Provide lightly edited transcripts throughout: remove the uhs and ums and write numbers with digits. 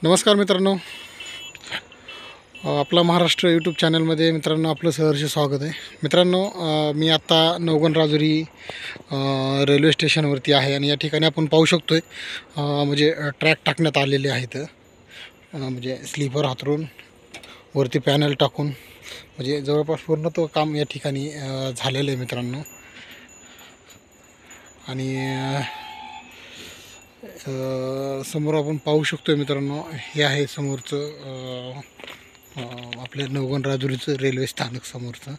नमस्कार मित्रांनो, आपला महाराष्ट्र यूट्यूब चॅनलमध्ये मित्रांनो आपलं सहर्ष स्वागत आहे. मित्रांनो, मी आत्ता नवगण राजुरी रेल्वे स्टेशनवरती आहे आणि या ठिकाणी आपण पाहू शकतो आहे म्हणजे ट्रॅक टाकण्यात आलेले आहेत. म्हणजे स्लीपर हातरून वरती पॅनल टाकून म्हणजे जवळपास पूर्ण तो काम या ठिकाणी झालेलं आहे मित्रांनो. आणि समोर आपण पाहू शकतो मित्रांनो, हे आहे समोरचं आपल्या नवगण राजुरीचं रेल्वे स्थानक समोरचं.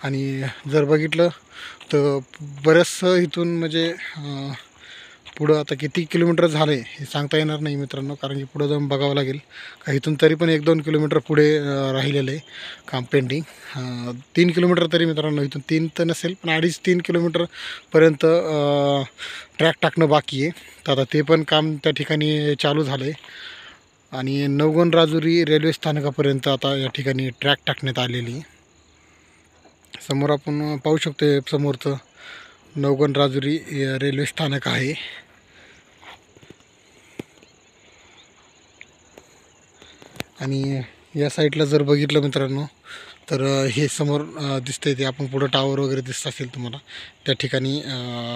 आणि जर बघितलं तर बरंचसं इथून म्हणजे पुढं आता किती किलोमीटर झाले हे सांगता येणार नाही मित्रांनो, कारण की पुढं जाऊन बघावं लागेल. का इथून तरी पण 1-2 किलोमीटर पुढे राहिलेलं आहे काम पेंडिंग. 3 किलोमीटर तरी मित्रांनो, इथून 3 तर नसेल पण 2.5-3 किलोमीटरपर्यंत ट्रॅक टाकणं बाकी आहे. तर आता ते पण काम त्या ठिकाणी चालू झालं आहे. आणि नवगण राजुरी रेल्वे स्थानकापर्यंत आता या ठिकाणी ट्रॅक टाकण्यात आलेली. समोर आपण पाहू शकतो समोरचं नवगण राजुरी रेल्वे स्थानक आहे. आणि या साईडला जर बघितलं मित्रांनो तर हे समोर दिसतंय ते आपण पुढं टावर वगैरे दिसत असेल तुम्हाला, त्या ठिकाणी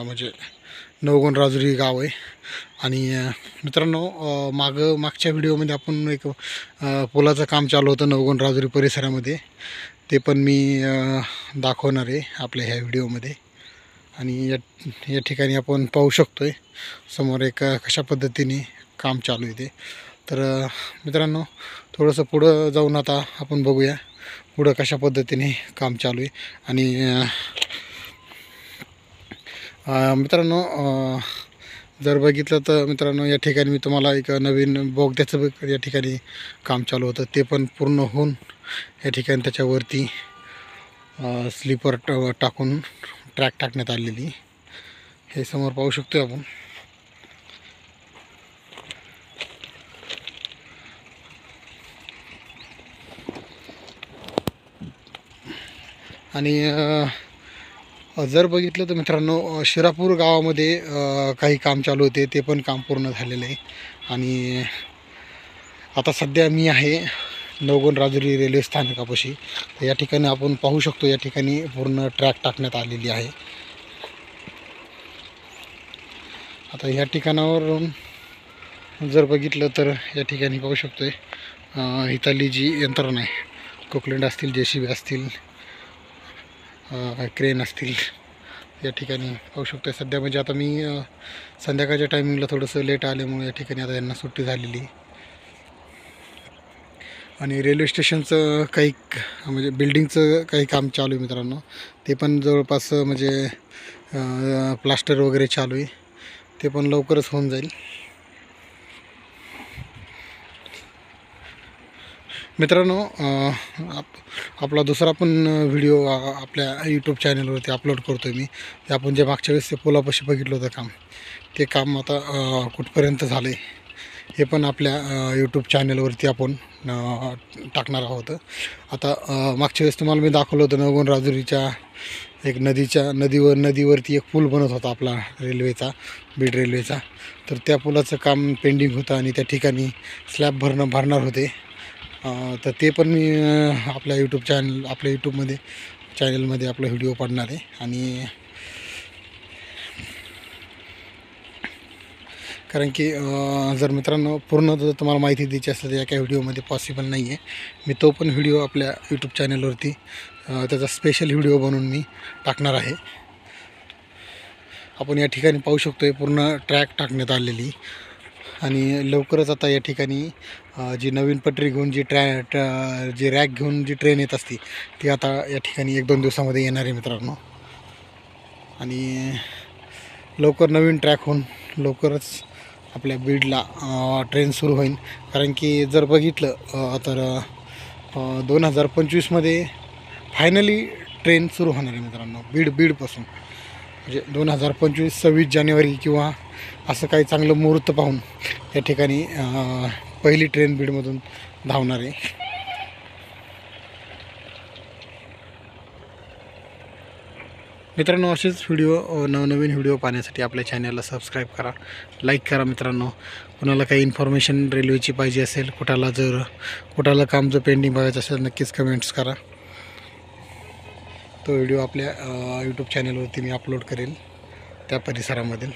म्हणजे नवगण राजुरी गाव आहे. आणि मित्रांनो, मागच्या व्हिडिओमध्ये आपण एक पुलाचं काम चालू होतं नवगण राजुरी परिसरामध्ये, ते पण मी दाखवणार आहे आपल्या ह्या व्हिडिओमध्ये. आणि या ठिकाणी आपण पाहू शकतो आहे समोर एक कशा पद्धतीने काम चालू आहे ते. तर मित्रांनो, थोडंसं पुढं जाऊन आता आपण बघूया पुढं कशा पद्धतीने काम चालू आहे. आणि मित्रांनो, जर बघितलं तर मित्रांनो, या ठिकाणी मी तुम्हाला एक नवीन बोगद्याचं या ठिकाणी काम चालू होतं, ते पण पूर्ण होऊन या ठिकाणी त्याच्यावरती स्लीपर टाकून ट्रॅक टाकण्यात आलेली. हे समोर पाहू शकतो आपण. आणि जर बघितलं तर मित्रांनो, शिरापूर गावामध्ये काही काम चालू होते, ते पण काम पूर्ण झालेलं आहे. आणि आता सध्या मी आहे नवगण राजुरी रेल्वे स्थानकापाशी. तर या ठिकाणी आपण पाहू शकतो, या ठिकाणी पूर्ण ट्रॅक टाकण्यात आलेली आहे. आता ह्या ठिकाणावरून जर बघितलं तर या ठिकाणी पाहू शकतो आहे इथली जी यंत्रणा आहे, कोकलेंड असतील, JCB असतील, क्रेन असतील, या ठिकाणी पाहू शकतो. सध्या म्हणजे आता मी संध्याकाळच्या टायमिंगला थोडंसं लेट आल्यामुळे या ठिकाणी आता यांना सुट्टी झालेली. आणि रेल्वे स्टेशनचं काही म्हणजे बिल्डिंगचं काही काम चालू आहे मित्रांनो, ते पण जवळपास म्हणजे प्लास्टर वगैरे चालू आहे, ते पण लवकरच होऊन जाईल. मित्रांनो, आपला दुसरा पण व्हिडिओ आपल्या यूट्यूब चॅनलवरती अपलोड करतो आहे मी. ते आपण जे मागच्या वेळेस ते पुलापाशी बघितलं होतं काम, ते काम आता कुठपर्यंत झालं आहे हे पण आपल्या यूट्यूब चॅनलवरती आपण टाकणार आहोत. आता मागच्या वेळेस तुम्हाला मी दाखवलं होतं नवगण राजुरीच्या एक नदीवरती एक पूल बनत होता आपला रेल्वेचा, बीड रेल्वेचा. तर त्या पुलाचं काम पेंडिंग होतं आणि त्या ठिकाणी स्लॅब भरणार होते. तर ते पण मी आपल्या आपल्या यूट्यूबमध्ये चॅनलमध्ये आपला व्हिडिओ पडणार आहे. आणि कारण की जर मित्रांनो पूर्ण जर तुम्हाला माहिती द्यायची असेल तर या काही व्हिडिओमध्ये पॉसिबल नाही आहे. मी तो पण व्हिडिओ आपल्या यूट्यूब चॅनलवरती त्याचा स्पेशल व्हिडिओ बनवून मी टाकणार आहे. आपण या ठिकाणी पाहू शकतो आहे पूर्ण ट्रॅक टाकण्यात आलेली. आणि लवकरच आता या ठिकाणी जी नवीन पटरी घेऊन जी रॅक घेऊन जी ट्रेन येत असते ती आता या ठिकाणी 1-2 दिवसामध्ये येणार आहे मित्रांनो. आणि लवकर नवीन ट्रॅक होऊन लवकरच आपल्या बीडला ट्रेन सुरू होईल. कारण की जर बघितलं तर 2025मध्ये फायनली ट्रेन सुरू होणार आहे मित्रांनो बीडपासून. म्हणजे 2025-26 जानेवारी किंवा असं काही चांगलं मुहूर्त पाहून या ठिकाणी पहिली ट्रेन बीडमधून धावणार आहे. मित्रांनो असेच व्हिडिओ नवनवीन व्हिडिओ पाहण्यासाठी आपल्या चॅनलला सबस्क्राईब करा, लाईक करा. मित्रांनो कुणाला काही इन्फॉर्मेशन रेल्वेची पाहिजे असेल, कुठाला काम जर पेंडिंग बघायचं असेल नक्कीच कमेंट्स करा. तो व्हिडिओ आपल्या यूट्यूब चॅनलवरती मी अपलोड करेल त्या परिसरामधील.